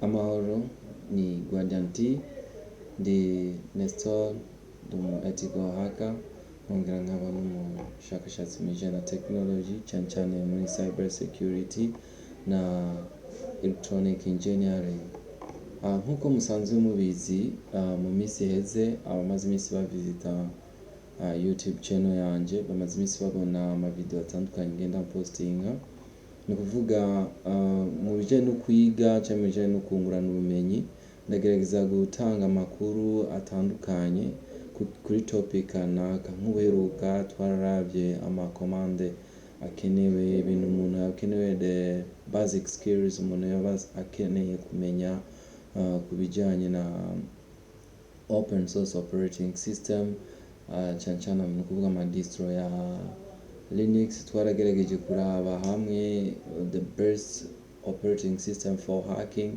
Amahoro ni Guardian T ndi Nestor ndi umu ethical hacker nkongera nkaba n'umushakashatsi mu bijyanye na technology cyane cyane muri cyber security na electronic engineering. Nk'uko musanzwe mubizi mu minsi iheze abamaze iminsi bavisita YouTube channel yanje bamaze iminsi babona amavideo atandukanye ngenda postinga. Ni kuvuga mu bijyanye no kwiga cyangwa mu bijyanye no kungurana ubumenyi ndagerageza gutanga amakuru atandukanye kuri topic kanaka. Nk'ubuheruka twararavye amakomande akenewe, ibintu umuntu akenewe, the basic skills umuntu yaba akeneye kumenya ku bijyanye na open source operating system, cyane cyane ni kuvuga amadistro ya Linux. Twaragerageje kuraba hamwe the best operating system for hacking,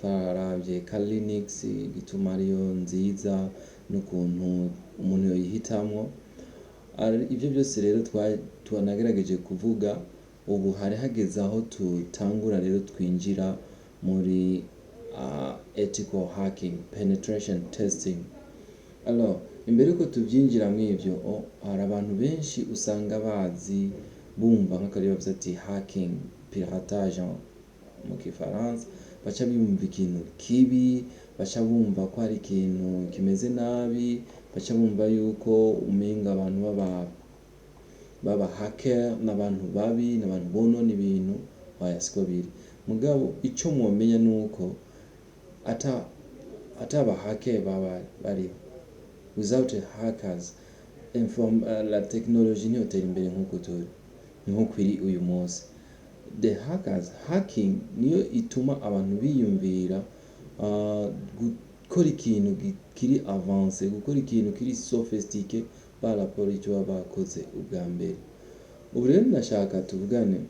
twararavye ka Linux gituma ariyo nziza n'ukuntu umuntu yoyihitamwo. Ibyo byose rero twanagerageje kuvuga, ubu hari hageze aho tutangura rero twinjira muri ethical hacking, penetration testing. Alors imbere yuko tubyinjira mu ivyo hari abantu benshi usanga bazi bumva nk'akari bavuze ati hacking, piratage mu kifaransa, baca bumva ikintu kibi, baca bumva ko ari ikintu kimeze nabi, baca bumva yuko umenga abantu baba hacker n'abantu babi n'abantu bonona ibintu. Oya siko biri. Mugabo ico mwomenya nuko ataba hacker baba bari. Without hackers la technology ntiyotera imbere nk'uko iri uyu munsi. The hackers, hacking niyo ituma abantu biyumvira gukora ikintu kiri avance, gukora ikintu kiri sophistiqué par rapport icyo baba bakoze ubwa mbere. Ubu rero ndashaka tuvugane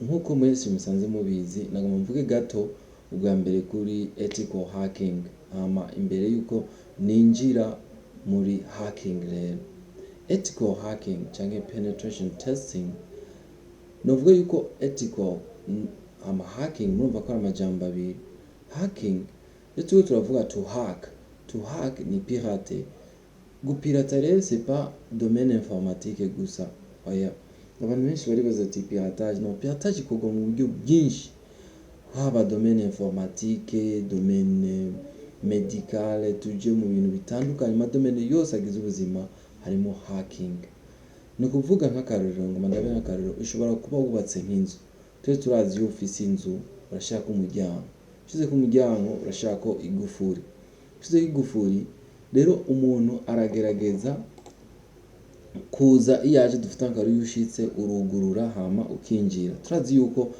nk'uko mwese musanze mubizi, nagomba mvuge gato ubwa mbere kuri ethical hacking imbere yuko ninjira muri hacking rero. Ethical hacking cyangwa penetration testing, novuga yuko ethical hacking murumva ko ari amajambo abiri. Hacking iyo turavuga to hack ni pirate. Gupirata rero c'est pas domaine informatique gusa. Oya, abantu benshi bari baza ati piratage. No, piratage ikorwa mu buryo bwinshi, haba domaine informatique, domaine médical, tuje mu bintu bitandukanye, madomene yose agize ubuzima harimo hacking. No kuvuga nk'akarorero, ngo mandabe nk'akarorero, ushobora kuba wubatse nk'inzu. Turazi iyo ufise inzu urashaka umuryango, ushize ku muryango urashaka igufuri, ushize igufuri rero umuntu aragerageza kuza iyaje dufite nk'akarorero, yushitse urugurura hama ukinjira. Turazi yuko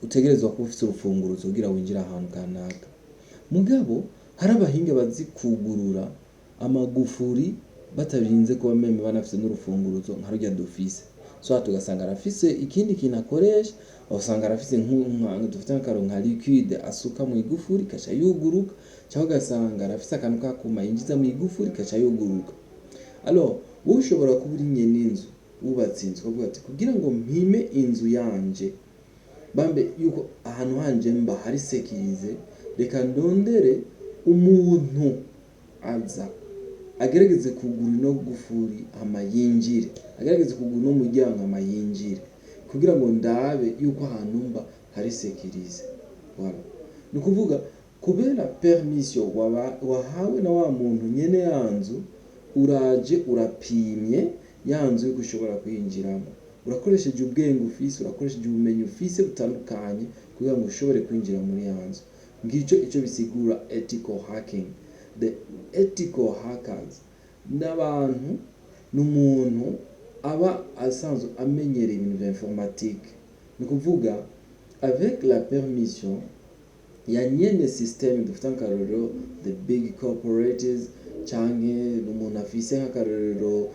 utegerezwa kuba ufite urufunguruzo kugira winjira ahantu kanaka. Mugabo hari abahinga bazi kugurura amagufuri batarinze kuba meme banafise n'urufunguruzo nka rujya dufise. So tugasanga arafise ikindi kintu akoresha, usanga arafise dufite nk'akarorero nka liquide asuka mu igufuri kaca yuguruka, cyangwa ugasanga arafise akantu kakuma yinjiza mu igufuri kaca yuguruka. Alors wowe ushobora kuba uri nyene inzu, wubatse inzu, ukavuga ati kugira ngo mpime inzu yanje bambe yuko ahantu hanje mba hari sekirize, reka ndondere umuntu aza agerageze kugura no gufuri amayinjire, agerageze kugura no muryango amayinjire, kugira ngo ndabe yuko ahantu mba hari sekirize. Voilà. Ni kuvuga kubera permission wahawe na wa muntu nyene yanzu, uraje urapimye yanzu yuko ushobora kwinjiramo, urakoresheje ubwenge ufise, urakoresheje ubumenyi ufise butandukanye kugira ngo ushobore kwinjira muri yanzu. Ngico ico bisigura ethical hacking. The ethical hackers n'abantu n'umuntu aba asanzwe amenyereye ibintu vya informatique. Ni kuvuga avec la permission ya nyene system dufite nk'akarorero the big corporates, canke n'umuntu afise nk'akarorero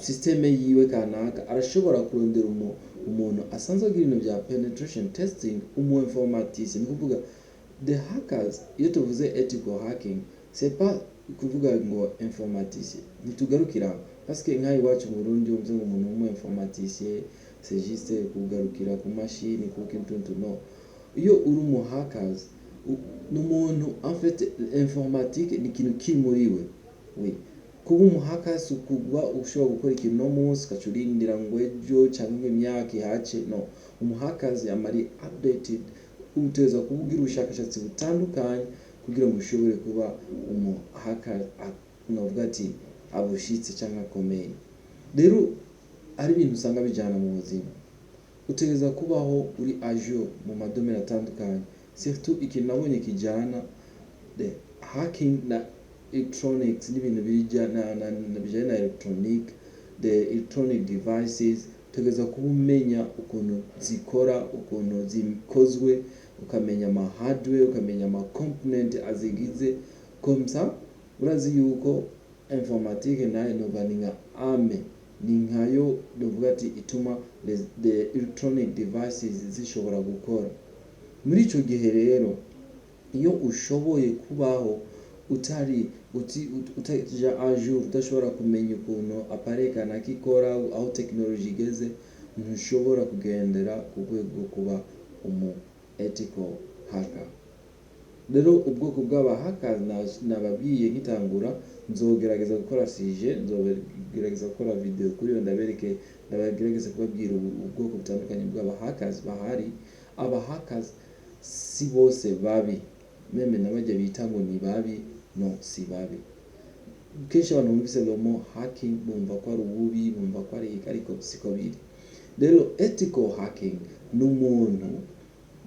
systeme yiwe kanaka, arashobora kurondera umuntu asanzwe agira ibintu vya penetration testing, informaticien. Ni kuvuga the hackers, iyo tuvuze ethical hacking, c'est pas kuvuga ngo informaticien, nitugarukira parce que nkayi wacu mu Burundi umze ngo umuntu informaticien c'est juste kugarukira ku machine kuko intuntu no. iyo uri umu hackers n'umuntu en fait informatique ni ikintu kiri muri we kuba umu hackers ukuba ushobora gukora ikintu no munsi ukacurindira ngo ejo cyangwa imyaka ihace no umu hackers yamari updated uteza kubugira ubushakashatsi butandukanye kugira ngo ushobore kuba umu hacker novuga ati abushitse cyangwa akomeye. Rero ari ibintu usanga bijyana mu buzima, utegereza kubaho uri ajo mu madomene atandukanye, surtout ikintu nabonye kijyana the hacking na electronics n'ibintu bijyana na electronic, the electronic devices. Utegereza kuba umenya ukuntu zikora, ukuntu zikozwe, ukamenya ama hardware, ukamenya ama component azigize. Comme ça urazi yuko informatique nayo nova ni nka ame, ni nkayo novuga ati ituma the electronic devices zishobora gukora. Muri icyo gihe rero iyo ushoboye kubaho utaja ajour, udashobora kumenya ukuntu apareka nakikora, aho technology igeze, ntushobora kugendera ku rwego rwo kuba umu ethical hacker. Rero ubwoko bw'aba hackers nababwiye nkitangura, nzogerageza gukora sujet, nzogerageza gukora video kuri yo ndagerageza kubabwira ubwoko butandukanye bw'aba hackers bahari. Aba hackers si bose babi, meme nabajya bita ngo ni babi, no si babi. Kenshi abantu bumvise lomo hacking bumva ko ari ububi, bumva ko ari ariko siko biri. Rero ethical hacking n'umuntu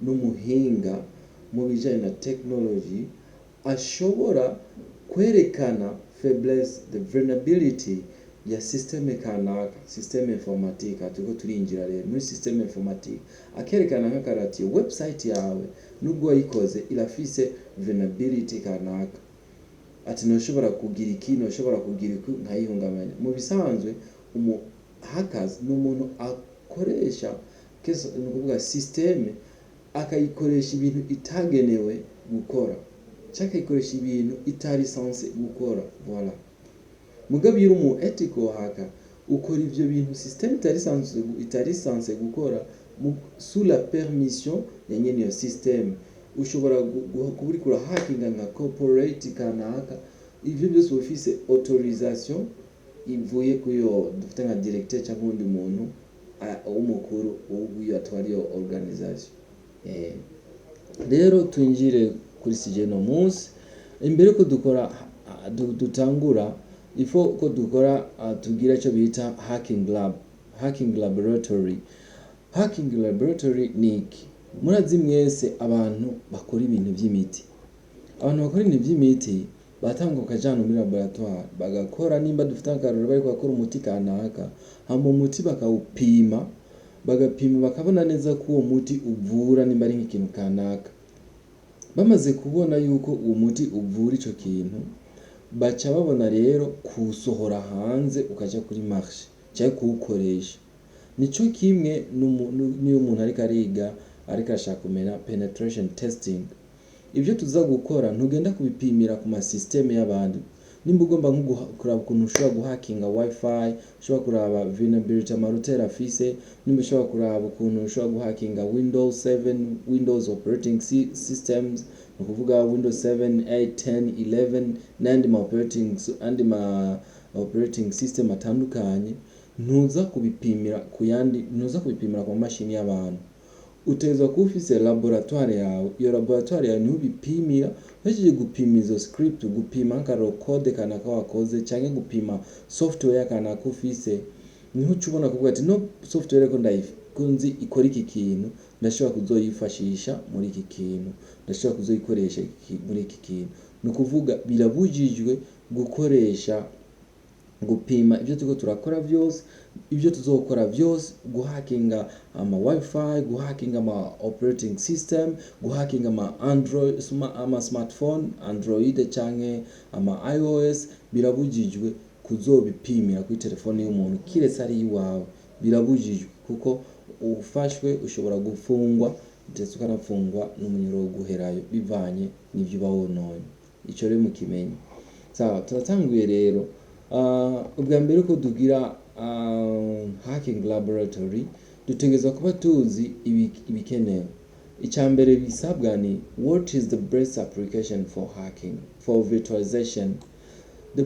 n'umuhinga mu bijyanye na technology ashobora kwerekana faiblesse, the vulnerability ya systeme kanaka, systeme informatique. Turiko turinjira rero muri systeme informatique, akerekana nk'akarati website yawe nubwo wayikoze irafise vulnerability kanaka, ati ntushobora kugira iki, ntushobora kugira iki nkayihungabanya. Mu bisanzwe umu hackers n'umuntu akoresha nukuvuga systeme akayikoresha ibintu itagenewe gukora, cyangwa akayikoresha ibintu itari sanse gukora. Voilà. Mugabe uri umu ethical hacker ukora ivyo bintu systeme itari sanse gukora sous la permission ya nyene yo systeme. Ushobora kuburikura hacking nka corporate kanaka, ivyo byose ufise autorisation ivuye kuyo dufite nka directeur cyangwa undi muntu umukuru uyu atwari yo organisation. Rero twinjire kuri sujet no munsi. Imbere ko dutangura ifo ko dukora tugira icyo bita hacking laboratory. Hacking laboratory ni iki? Murazi mwese abantu bakora ibintu by'imiti. Abantu bakora ibintu by'imiti batanga ukajana muri laboratoire bagakora, nimba dufite akaroro bari gukora umuti kanaka, hama umuti bakawupima, bagapima bakabona neza ko uwo muti uvura nimba ari nk'ikintu kanaka. Bamaze kubona yuko uwo muti uvura ico kintu, baca babona rero kusohora hanze ukaja kuri marché cyangwa kuwukoresha. Nico kimwe niyo umuntu ariko ariga ariko ashaka kumenya penetration testing. Ibyo tuza gukora ntugenda kubipimira ku ma systeme y'abandi. Nimba ugomba nko kuraba ukuntu ushobora guhackinga wifi, ushobora kuraba vulnerability amarouter afise, nimba ushobora kuraba ukuntu ushobora guhackinga Windows 7, Windows operating systems, nukuvuga Windows 7, 8, 10, 11 n'andi ma operating system atandukanye, ntuza kubipimira ku mashini y'abantu. Uteza kuba ufise laboratoire yawe, iyo laboratoire yawe niho ubipimira. Uhejeje gupima izo script, gupima nk'akaro code kanaka wakoze cyangwa gupima software kanaka ufise, niho ucubona kuvuga ati no software ko ndayikunzi ikora iki kintu, ndashobora kuzoyifashisha muri iki kintu, ndashobora kuzoyikoresha muri iki kintu. Nukuvuga birabujijwe gukoresha gupima ibyo turiko turakora byose, ibyo tuzokora byose, guhackinga ama wifi, guhackinga ama operating system, guhackinga ama Android, ama smartphone, Android canke ama iOS, birabujijwe kuzobipimira kuri telefone y'umuntu kiretse ari iwawe. Birabujijwe kuko ufashwe ushobora gufungwa ndetse ukanafungwa n'umunyoro wo guherayo bivanye n'ivyo bawononye. Ico rero mukimenye. Sawa, turatanguye rero. Ubwa mbere ko dugira hacking laboratory dutegeza kuba tuzi ibikenewe. Icyambere bisabwa ni what is the best application for hacking, for virtualization. The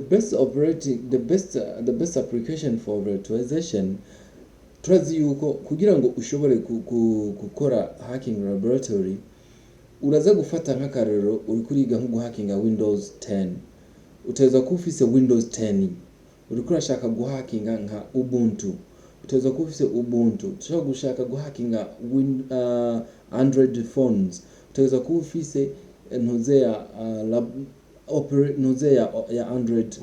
best application for virtualization, turazi yuko kugira ngo ushobore gukora hacking laboratory uraza gufata nk'akarero uri kuriga nko guhackinga Windows 10, utaweza kuba ufise Windows 10, uri kurashaka guhackinga nka Ubuntu, utaweza kuba ufise Ubuntu, ushaka gushaka guhackinga Android phones, utaweza kuba ufise ntuze ya Android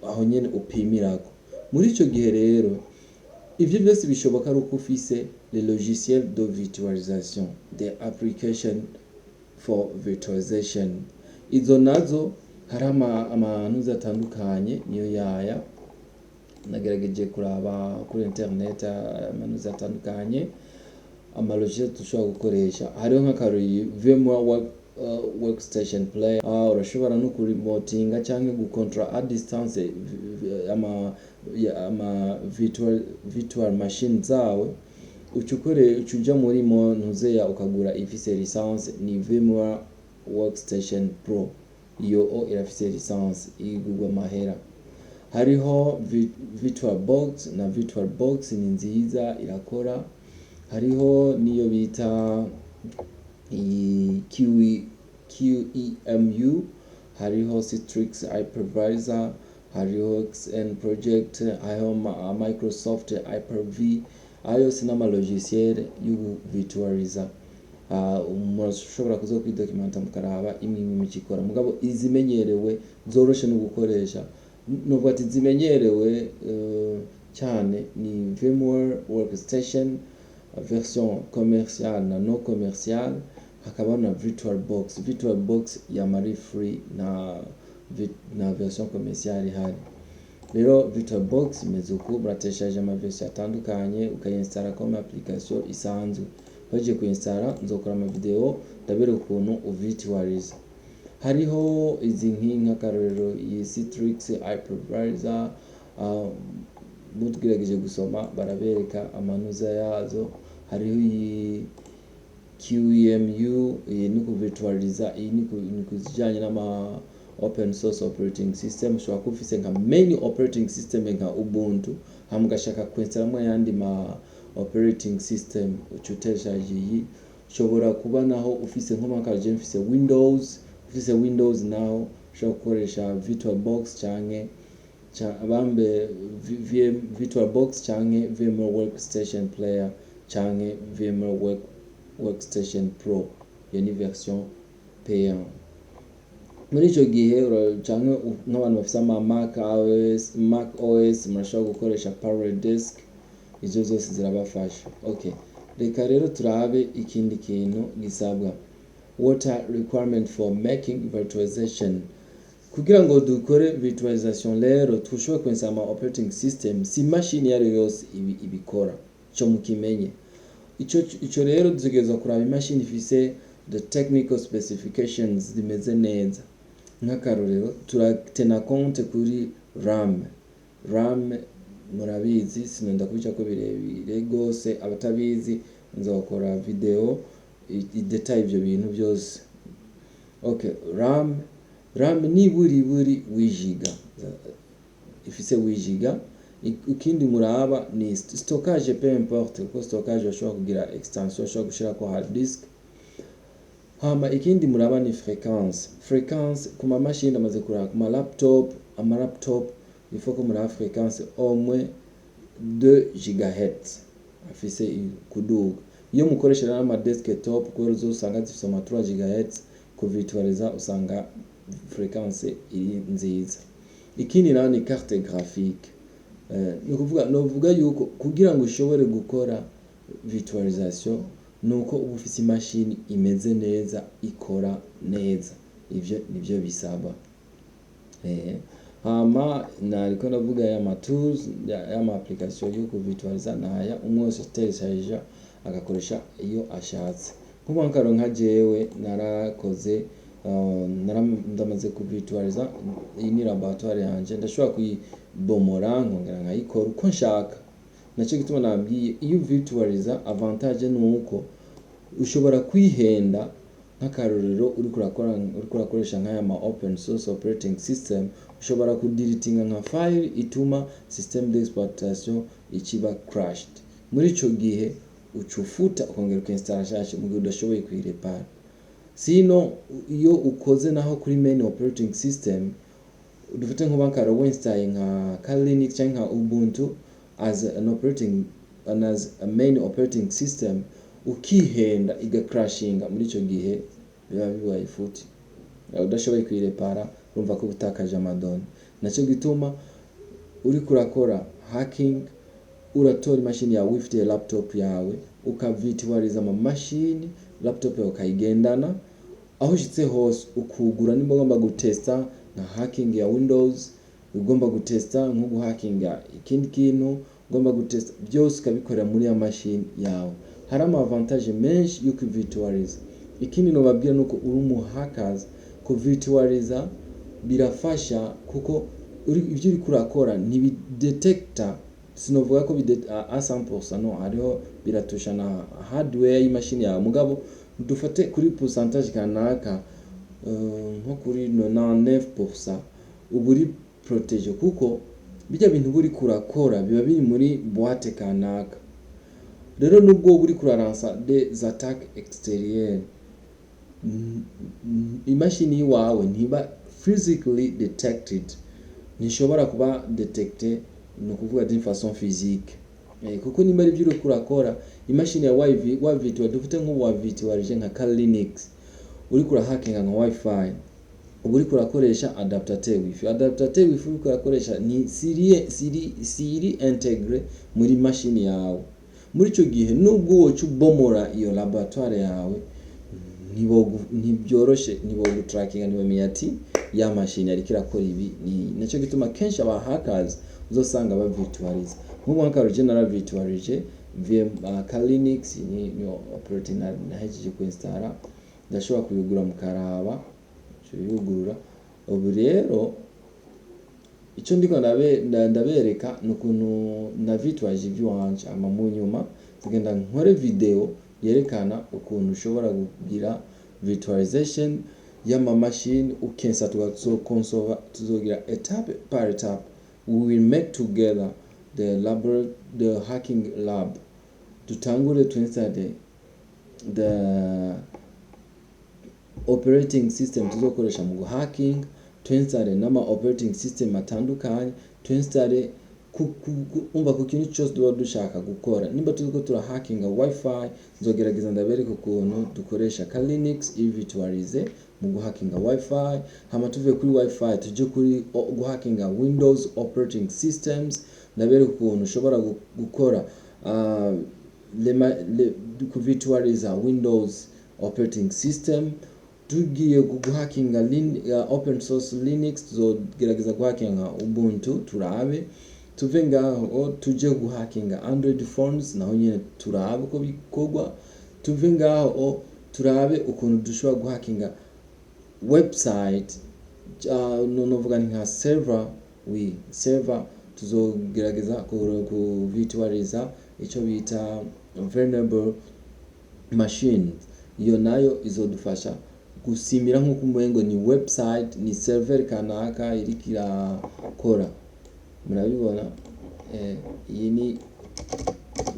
aho nyene upimirako. Muri ico gihe rero ivyo byose bishoboka ari uko ufise le logiciel de virtualisation, the application for virtualization. Izo nazo hari amantuza atandukanye, niyo yaya nagerageje kuraba kuri internet amanuza atandukanye amalogiciel dushobora gukoresha. Hariho nk'akarori VMware workstation player, urashobora no kuremotinga cyangwa gukontrola at distance ama virtual machine zawe, ucuja muri ntuzeya ukagura ifise license, ni VMware workstation pro, iyo irafise license igurwa mahera. Hariho VirtualBox, na VirtualBox ni nziza irakora. Hariho niyo bita QEMU, hariho Citrix Hypervisor, hariho XN Project, hariho Microsoft Hyper-V. Ayo sinama logiciel y'ubu virtualizer. Murashobora kuza kwidocumenta mukaraba imwe mikikora, mugabo izimenyerewe zoroshe no gukoresha. Nubwo ati zimenyerewe cyane ni VMware workstation version commercial na no commercial, hakaba na VirtualBox. VirtualBox ya mari free na version commercial ihari. Rero VirtualBox imeze uko murateshaje ama version atandukanye, ukayinstal라 comme application isanzwe. Baje kuinstalla nzokora ama video ndabere ukuntu uvirtualize. Hariho izi nk'akarero iyi Citrix Hypervisor, mutugerageje gusoma barabereka amanuza yazo. Hariho iyi QEMU, iyi ni ku virtualiza, iyi ni kuzijanye n'ama open source operating system. Ushobora kuba ufise nka main operating system nka Ubuntu, hamugashaka kwinstallamo yandi ma operating system, ucuteshaje iyi. Ushobora kuba naho ufise nk'amakaje mfise Windows naho ushobora gukoresha VirtualBox canke VirtualBox canke VMware workstation player canke VMware workstation pro, iyo ni version payant. Muri ico gihe canke nk'abantu bafise ama Mac OS murashobora gukoresha Parallel Disk, izo zose zirabafasha. Okay, reka rero turabe ikindi kintu gisabwa. What are requirement for making virtualization? Kugira ngo dukore virtualization rero tushobora kwinstalla ama operating system, si machine yari yose ibikora, cyo mukimenye. Ico rero dutegerezwa kuraba imashini ifise the technical specifications zimeze neza. Nk'akarorero turatena compte kuri RAM murabizi, sinenda kubica ko birebire gose, abatabizi nzokora video idetail ibyo bintu byose. Okay, RAM ni buri 8 giga, ifise 8 giga. Ikindi muraba ni stockage, peu importe ko stockage ushobora kugira extension, ushobora gushira ko hard disk. Hama ikindi muraba ni frequency kuma machine amaze kuraba kuma laptop, il faut ko muraba frequency au moins 2 GHz afise kuduga. Iyo mukoresha n'ama desktop ko uzosanga zifise ama 3 GHz, ku virtualiza usanga frequency iri nziza. Ikindi naho ni carte graphique. Novuga yuko kugira ngo ushobore gukora virtualization nuko uba ufise imashini imeze neza, ikora neza. Ivyo nivyo bisaba. Hama nariko navuga ya tools ya application yo kuvirtualiza naya umwose uteshaje agakoresha iyo ashatse. Kuba nkaro nka jewe narakoze ndamaze kuvirtualiza iyi ni laboratoire yanje, ndashobora kuyibomora nkongera nkayikora uko nshaka. Naco gituma nabwiye iyo virtualiza avantage nuko ushobora kwihenda nk'akarorero uri kurakoresha nk'aya ma open source operating system, ushobora kudeletinga nka file ituma system d'exploitation ikiba crashed. Muri ico gihe ucufuta ukongera ukinstalla shasha mu gihe udashoboye kuyirepara. Sino iyo ukoze naho kuri main operating system, dufate nk'ubakara winstalle nka Linux cyangwa nka Ubuntu as a main operating system, ukihenda igacrashinga, muri ico gihe biba bibaye futi udashoboye kuyirepara, urumva ko utakaje amadoni. Naco gituma uri kurakora hacking, uratora imashini yawe ufite laptop yawe ukavirtualiza ama machine, laptop yawe ukayigendana aho ushitse hose, ukugura nimba ugomba gutesta nka hacking ya Windows, ugomba gutesta nko guhackinga ikindi kintu, ugomba gutesta byose ukabikorera muri ya machine yawe. Hari ama avantage menshi yo kuvirtualiza. Ikindi no babwira nuko uri umu hackers, ku virtualiza birafasha kuko ivyo uri kurakora ntibidetecta, sinovuga ko a 100%, no, hariho biratusha na hardware y'imashini yawe, mugabo dufate kuri percentage kanaka nko kuri 99% ubu uri protege, kuko bijya bintu buri kurakora biba biri muri boîte kanaka. Rero nubwo buri kuraransa des attaques extérieures, imashini yawe ntiba physically detected, nishobora kuba detected no kuvuga d'une façon physique. Kuko nimba ari byo kurakora imashini ya wa virtual, dufite nko wa virtualije nka Linux, uri kura hackinga nka wifi, uri kurakoresha adaptateur wifi. Adaptateur wifi uri kurakoresha ni siri integre muri mashini yawe. Muri ico gihe nubwo wocu bomora iyo laboratoire yawe, ntibyoroshe gutrackinga, ntibamenya ati ya mashini ari kirakora ibi. Naco gituma kenshi aba hackers uzosanga ba virtualize. Nk'ubu nk'akaro general virtualije Linux ni operating nahejeje kuinstalla, ndashobora kuyigura mukaraba yugurura. Ubu rero ico ndiko ndabereka nukuntu na virtualize ivyo wanje, ama mu nyuma tugenda nkore video yerekana ukuntu ushobora kugira virtualization y'ama machine, ukensa tuzogira etape par etape. We will make together the hacking lab. Tutangure twinstall the operating system tuzokoresha mu hacking, twinstall nama operating system atandukanye, twinstall umva ku kintu cyose dushaka gukora. Nimba tuko tura hackinga wifi, nzogerageza ndabereka ukuntu dukoresha Linux virtualize mu guhackinga wifi. Hama tuve kuri wifi tuje kuri guhackinga Windows operating systems, ndabereka ukuntu ushobora gukora virtualiza Windows operating system. Tugiye guhackinga open source Linux, tuzogerageza guhackinga Ubuntu turabe. Tuve ngaho tuje guhackinga Android phones, naho nyene turabe uko bikorwa. Tuve ngaho turabe ukuntu dushobora guhackinga website, novuga nka server tuzogerageza ku virtualiza ico bita vulnerable machines. Iyo nayo izodufasha gusimira nko kumwengo ni website, ni server kanaka irikira kora. Murabibona iyi ni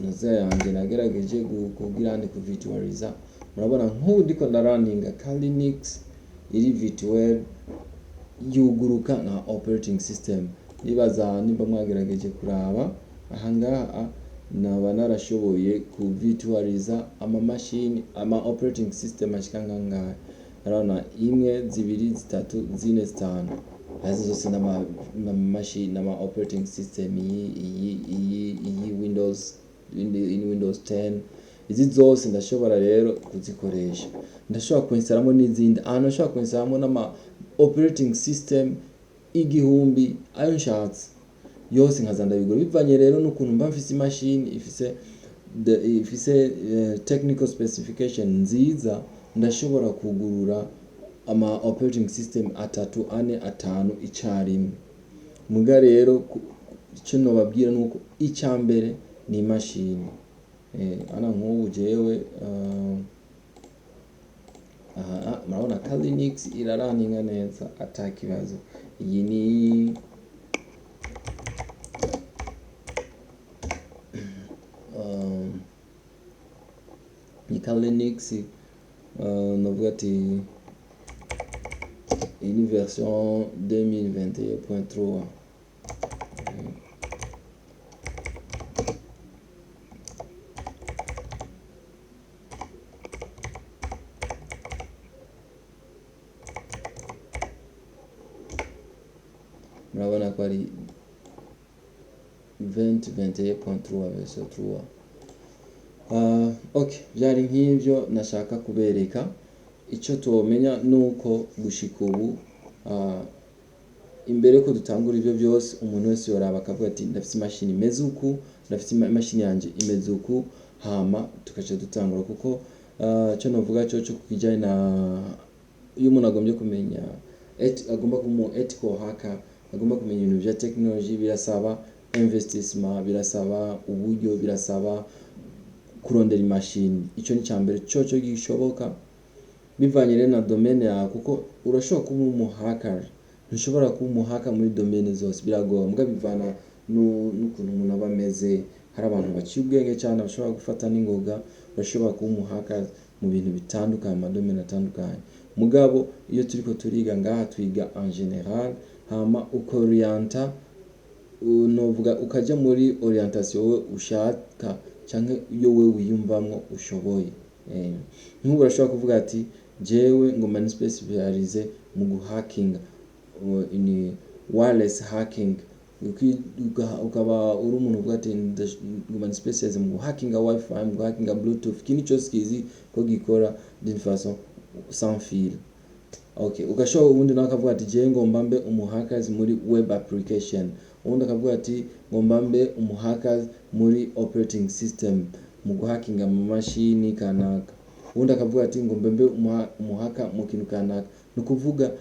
noza yanjye nagerageje kugira ndi ku virtualiza. Murabona nk'ubu ndiko ndarunninga Linux iri virtual yuguruka na operating system. Nibaza nimba mwagerageje kuraba ahangaha, naba narashoboye ku virtualiza ama machine, ama operating system ashikanga ngaha. Arana 1 2 3 4 5 hazi zose nama machine nama operating system iyi Windows, in Windows 10. Izi zose ndashobora rero kuzikoresha. Ndashobora kuinstallamo n'izindi, ndashobora kuinstallamo nama operating system igihumbi ayo nshatse yose nkaza ndabigura. Bivanye rero n'ukuntu mba mfise imashini ifise technical specification nziza, ndashobora kugurura ama operating system 3 4 5 icarimwe. Muga rero icyo nobabwira nuko icyambere ni imashini. Ana nk'ubu jewe aha murabona ka Linux iraraninga neza atakibazo. Iyi ni ka Linux navuga ati iyi ni version 2021.3. Murabona ko ari 2021.3 version 3. Okay, byari nk'ibyo nashaka kubereka. Icyo tuomenya nuko gushika ubu imbere ko dutangura ibyo byose umuntu wese yoraba akavuga ati ndafite imashini imeze uku, ndafite imashini yanje imeze uku, hama tukaca dutangura kuko cyo novuga cyo kukijyanye na iyo umuntu agombye kumenya agomba kuba ethical hacker, agomba kumenya ibintu bya technology, birasaba investissement, birasaba uburyo, birasaba kurondera imashini. Icyo ni cyambere cyo gishoboka bivanye rero na domaine yawe, kuko urashobora kuba umuhacker, ntushobora kuba umuhacker muri domaine zose, biragombwa bivana n'ukuntu umuntu aba ameze. Hari abantu baciye ubwenge cyane bashobora gufata n'ingoga, bashobora kuba umuhacker mu bintu bitandukanye, mu domaine atandukanye. Mugabo iyo turiko turiga ngaha twiga en general, hama ukorienta novuga ukaja muri orientation we ushaka cyangwa iyo we wiyumvamwo ushoboye. Nk'ubu urashobora kuvuga ati jewe ngomba ni specialize mu guhacking, ini wireless hacking, ukaba uri umuntu uvuga ati ngomba ni specialize mu guhacking wifi, mu guhacking bluetooth, kini cyose kizi ko gikora d'une façon sans fil. Okay, ugashobora ubundi nawe akavuga ati jewe ngomba mbe umuhackers muri web application, ubundi akavuga ati ngomba mbe umuhackers muri operating system, mu guhackinga mu mashini kanaka, ubundi akavuga ati ngomba mbe umuhacker mu kintu kanaka. Nukuvuga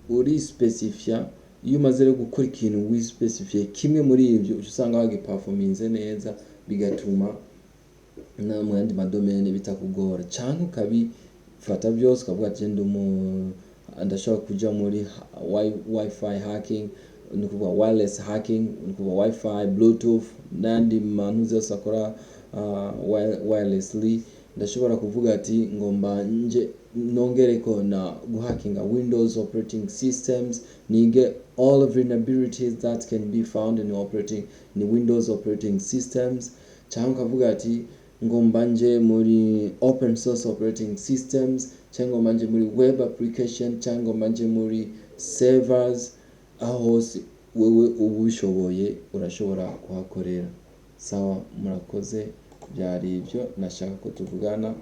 uri specifia, iyo umaze rero gukora ikintu wi specifie kimwe muri ibyo usanga wagiperforminze neza, bigatuma na mu yandi madomene bitakugora, cyangwa ukabifata byose ukavuga ati ndashaka kuja muri wifi hacking, nukuvuga wireless hacking, nukuvuga wifi, bluetooth n'andi mantu zose akora wirelessly. Ndashobora kuvuga ati ngomba nje nongereko na guhackinga Windows operating systems, nige all vulnerabilities that can be found in Windows operating systems. Cyangwa ukavuga ati ngomba nje muri open source operating systems, cyangwa ngomba nje muri web application, cyangwa ngomba nje muri servers. Aho hose wewe ubishoboye urashobora kuhakorera. Sawa, murakoze, byari ibyo nashaka ko tuvugana.